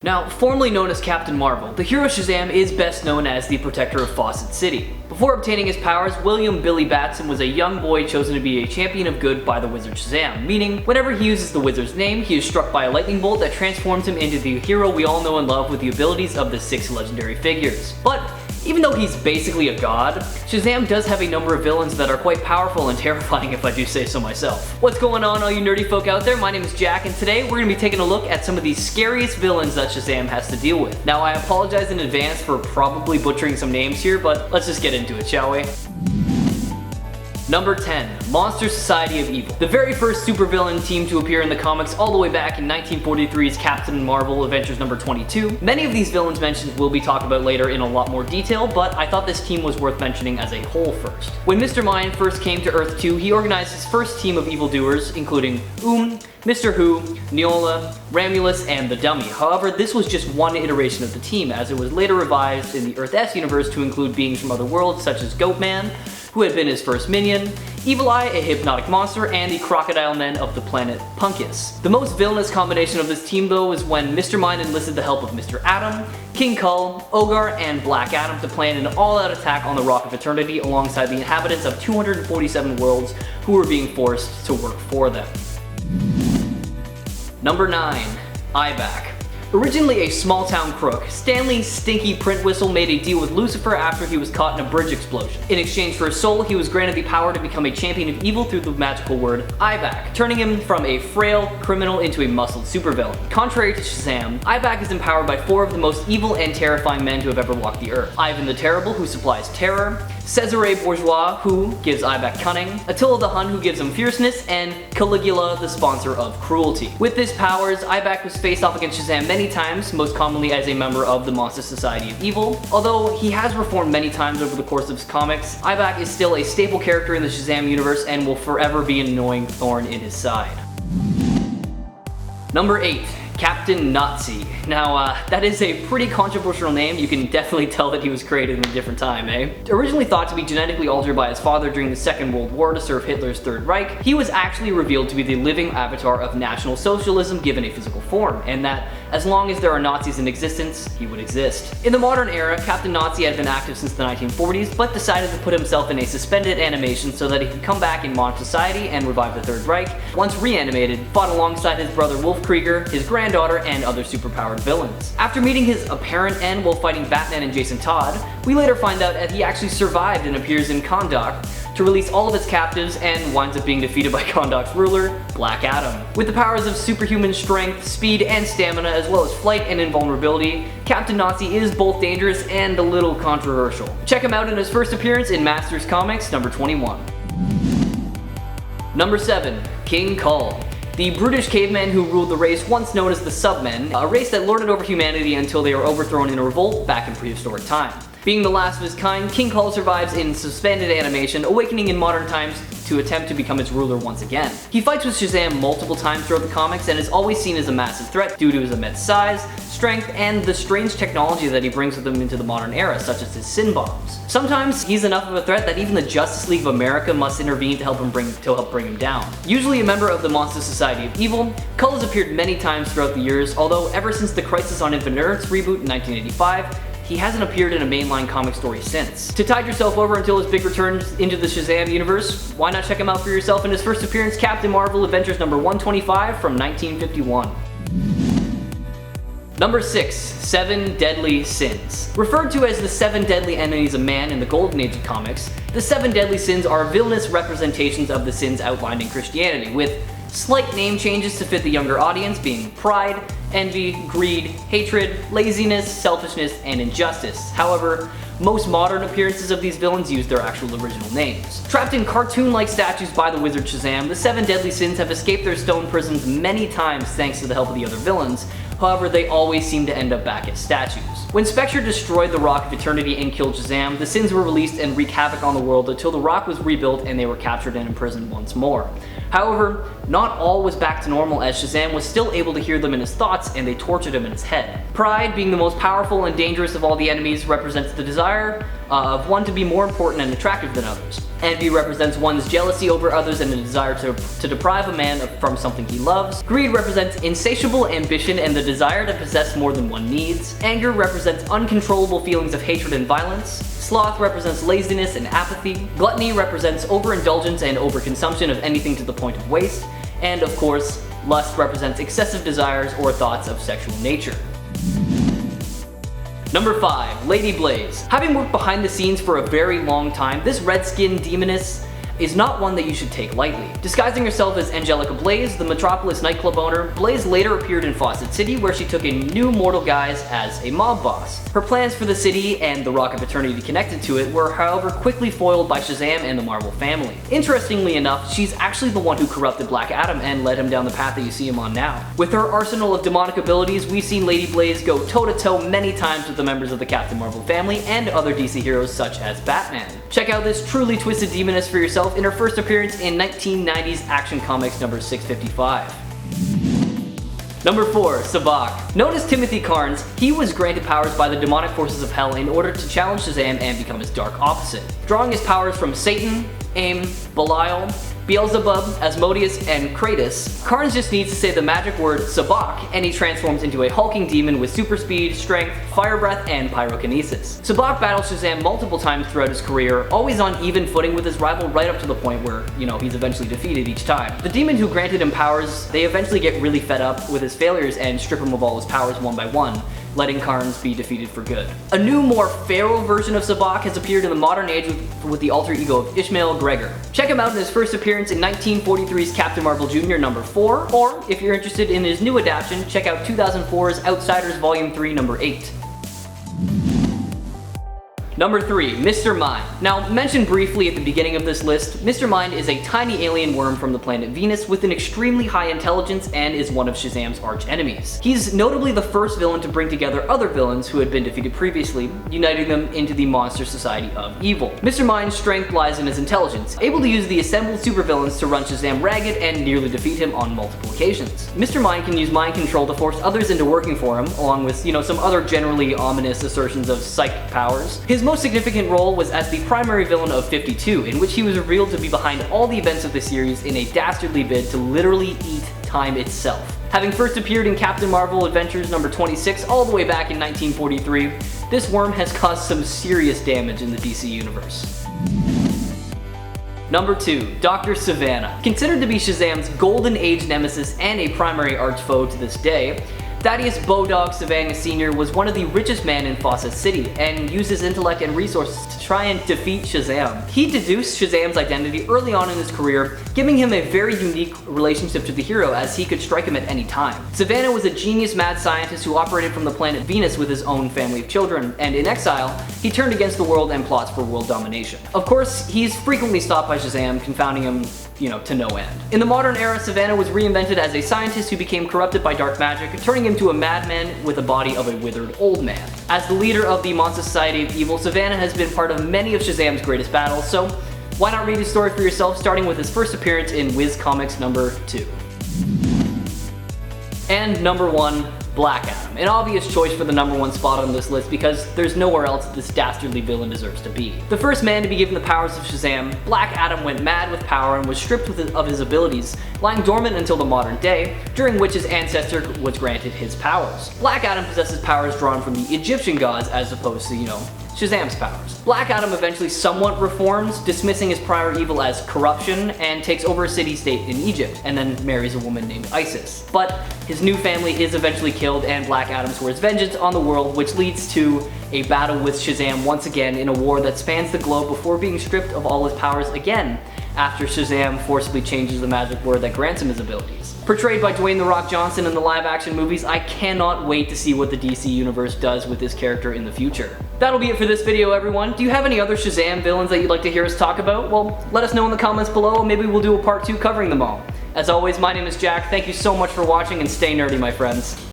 Now, formerly known as Captain Marvel, the hero Shazam is best known as the protector of Fawcett City. Before obtaining his powers, William Billy Batson was a young boy chosen to be a champion of good by the Wizard Shazam, meaning whenever he uses the wizard's name, he is struck by a lightning bolt that transforms him into the hero we all know and love with the abilities of the 6 legendary figures. But even though he's basically a god, Shazam does have a number of villains that are quite powerful and terrifying if I do say so myself. What's going on, all you nerdy folk out there? My name is Jack, and today we're going to be taking a look at some of the scariest villains that Shazam has to deal with. Now, I apologize in advance for probably butchering some names here, but let's just get into it, shall we? Number 10. Monster Society of Evil. The very first supervillain team to appear in the comics all the way back in 1943's Captain Marvel Adventures number 22. Many of these villains mentioned will be talked about later in a lot more detail, but I thought this team was worth mentioning as a whole first. When Mr. Mind first came to Earth 2, he organized his first team of evildoers, including Mr. Who, Neola, Ramulus, and the Dummy. However, this was just one iteration of the team, as it was later revised in the Earth S universe to include beings from other worlds such as Goatman, who had been his first minion, Evil Eye, a hypnotic monster, and the Crocodile Men of the planet Punkus. The most villainous combination of this team though is when Mr. Mind enlisted the help of Mr. Atom, King KULL, Ogar, and Black Adam to plan an all-out attack on the Rock of Eternity alongside the inhabitants of 247 worlds who were being forced to work for them. Number 9. IBAC. Originally a small-town crook, Stanley Stinky Printwhistle made a deal with Lucifer after he was caught in a bridge explosion. In exchange for his soul, he was granted the power to become a champion of evil through the magical word IBAC, turning him from a frail criminal into a muscled supervillain. Contrary to Shazam, IBAC is empowered by 4 of the most evil and terrifying men to have ever walked the earth. Ivan the Terrible, who supplies terror, Cesare Bourgeois, who gives IBAC cunning, Attila the Hun, who gives him fierceness, and Caligula, the sponsor of cruelty. With his powers, IBAC was faced off against Shazam many times, most commonly as a member of the Monster Society of Evil. Although he has reformed many times over the course of his comics, IBAC is still a staple character in the Shazam universe and will forever be an annoying thorn in his side. Number 8. Captain Nazi. Now, that is a pretty controversial name. You can definitely tell that he was created in a different time, eh? Originally thought to be genetically altered by his father during the Second World War to serve Hitler's Third Reich, he was actually revealed to be the living avatar of National Socialism given a physical form, and that as long as there are Nazis in existence, he would exist. In the modern era, Captain Nazi had been active since the 1940s, but decided to put himself in a suspended animation so that he could come back in modern society and revive the Third Reich. Once reanimated, fought alongside his brother Wolf Krieger, his granddaughter, and other superpowered villains. After meeting his apparent end while fighting Batman and Jason Todd, we later find out that he actually survived and appears in Kahndaq to release all of his captives and winds up being defeated by Kahndaq's ruler, Black Adam. With the powers of superhuman strength, speed, and stamina, as well as flight and invulnerability, Captain Nazi is both dangerous and a little controversial. Check him out in his first appearance in Masters Comics number 21. Number 7. King KULL. The brutish cavemen who ruled the race once known as the Submen, a race that lorded over humanity until they were overthrown in a revolt back in prehistoric time. Being the last of his kind, King KULL survives in suspended animation, awakening in modern times to attempt to become its ruler once again. He fights with Shazam multiple times throughout the comics and is always seen as a massive threat due to his immense size, strength, and the strange technology that he brings with him into the modern era, such as his sin bombs. Sometimes he's enough of a threat that even the Justice League of America must intervene to help bring him down. Usually a member of the Monster Society of Evil, KULL has appeared many times throughout the years, although ever since the Crisis on Infinite Earths reboot in 1985, he hasn't appeared in a mainline comic story since. To tide yourself over until his big return into the Shazam universe, why not check him out for yourself in his first appearance, Captain Marvel Adventures number 125 from 1951. Number 6. 7 Deadly Sins. Referred to as the 7 deadly enemies of man in the Golden Age of comics, the 7 deadly sins are villainous representations of the sins outlined in Christianity, with slight name changes to fit the younger audience being pride, envy, greed, hatred, laziness, selfishness, and injustice. However, most modern appearances of these villains use their actual original names. Trapped in cartoon-like statues by the Wizard Shazam, the 7 deadly sins have escaped their stone prisons many times thanks to the help of the other villains. However, they always seem to end up back as statues. When Spectre destroyed the Rock of Eternity and killed Shazam, the sins were released and wreaked havoc on the world until the Rock was rebuilt and they were captured and imprisoned once more. However, not all was back to normal, as Shazam was still able to hear them in his thoughts and they tortured him in his head. Pride, being the most powerful and dangerous of all the enemies, represents the desire of one to be more important and attractive than others. Envy represents one's jealousy over others and the desire to deprive a man from something he loves. Greed represents insatiable ambition and the desire to possess more than one needs. Anger represents uncontrollable feelings of hatred and violence. Sloth represents laziness and apathy. Gluttony represents overindulgence and overconsumption of anything to the point of waste. And of course, lust represents excessive desires or thoughts of sexual nature. Number 5. Lady Blaze. Having worked behind the scenes for a very long time, this red-skinned demoness is not one that you should take lightly. Disguising herself as Angelica Blaze, the Metropolis nightclub owner, Blaze later appeared in Fawcett City, where she took a new mortal guise as a mob boss. Her plans for the city and the Rock of Eternity connected to it were, however, quickly foiled by Shazam and the Marvel family. Interestingly enough, she's actually the one who corrupted Black Adam and led him down the path that you see him on now. With her arsenal of demonic abilities, we've seen Lady Blaze go toe-to-toe many times with the members of the Captain Marvel family and other DC heroes such as Batman. Check out this truly twisted demoness for yourself in her first appearance in 1990's Action Comics number 655. Number 4. SIVANA. Known as Timothy Carnes, he was granted powers by the demonic forces of hell in order to challenge Shazam and become his dark opposite. Drawing his powers from Satan, Aim, Belial, Beelzebub, Asmodeus, and Kratos, Carnes just needs to say the magic word SIVANA and he transforms into a hulking demon with super speed, strength, fire breath, and pyrokinesis. SIVANA battles Shazam multiple times throughout his career, always on even footing with his rival right up to the point where, he's eventually defeated each time. The demon who granted him powers, they eventually get really fed up with his failures and strip him of all his powers one by one, letting Carnes be defeated for good. A new, more feral version of SIVANA has appeared in the modern age with the alter ego of Ishmael Gregor. Check him out in his first appearance in 1943's Captain Marvel Jr. number 4, or if you're interested in his new adaptation, check out 2004's Outsiders Volume 3 number 8. Number 3. Mr. Mind. Now, mentioned briefly at the beginning of this list, Mr. Mind is a tiny alien worm from the planet Venus with an extremely high intelligence and is one of Shazam's arch-enemies. He's notably the first villain to bring together other villains who had been defeated previously, uniting them into the Monster Society of Evil. Mr. Mind's strength lies in his intelligence, able to use the assembled supervillains to run Shazam ragged and nearly defeat him on multiple occasions. Mr. Mind can use mind control to force others into working for him, along with, some other generally ominous assertions of psychic powers. His most significant role was as the primary villain of 52, in which he was revealed to be behind all the events of the series in a dastardly bid to literally eat time itself. Having first appeared in Captain Marvel Adventures number 26 all the way back in 1943, this worm has caused some serious damage in the DC universe. Number 2. Dr. SIVANA. Considered to be Shazam's golden age nemesis and a primary arch foe to this day, Thaddeus Bodog SIVANA Sr. was one of the richest men in Fawcett City and used his intellect and resources to try and defeat Shazam. He deduced Shazam's identity early on in his career, giving him a very unique relationship to the hero as he could strike him at any time. SIVANA was a genius mad scientist who operated from the planet Venus with his own family of children, and in exile, he turned against the world and plots for world domination. Of course, he's frequently stopped by Shazam, confounding him to no end. In the modern era, SIVANA was reinvented as a scientist who became corrupted by dark magic, turning him to a madman with the body of a withered old man. As the leader of the Monster Society of Evil, SIVANA has been part of many of Shazam's greatest battles, so why not read his story for yourself, starting with his first appearance in Wiz Comics number 2. And number 1. Black Adam. An obvious choice for the number 1 spot on this list because there's nowhere else this dastardly villain deserves to be. The first man to be given the powers of Shazam, Black Adam went mad with power and was stripped of his abilities, lying dormant until the modern day, during which his ancestor was granted his powers. Black Adam possesses powers drawn from the Egyptian gods as opposed to, Shazam's powers. Black Adam eventually somewhat reforms, dismissing his prior evil as corruption, and takes over a city-state in Egypt, and then marries a woman named Isis. But his new family is eventually killed, and Black Adam swears vengeance on the world, which leads to a battle with Shazam once again in a war that spans the globe before being stripped of all his powers again, after Shazam forcibly changes the magic word that grants him his abilities. Portrayed by Dwayne "The Rock" Johnson in the live-action movies, I cannot wait to see what the DC Universe does with this character in the future. That'll be it for this video, everyone. Do you have any other Shazam villains that you'd like to hear us talk about? Well, let us know in the comments below, and maybe we'll do a part 2 covering them all. As always, my name is Jack. Thank you so much for watching, and stay nerdy, my friends.